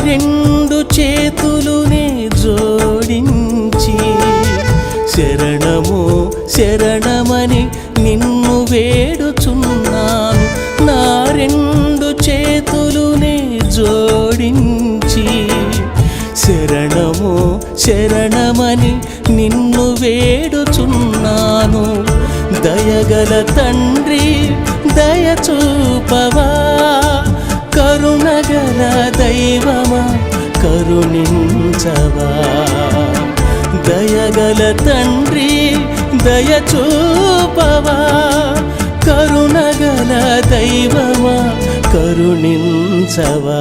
రెండు చేతులునే జోడించి శరణము శరణమని నిన్ను వేడుచున్నాను. నా రెండు చేతులునే జోడించి శరణము శరణమని నిన్ను వేడుచున్నాను. దయగల తండ్రి దయచూపవా, కరుణగల దైవమా కరుణించవా. దయగల తండ్రి దయచూపవా, కరుణగల దైవమా కరుణించవా.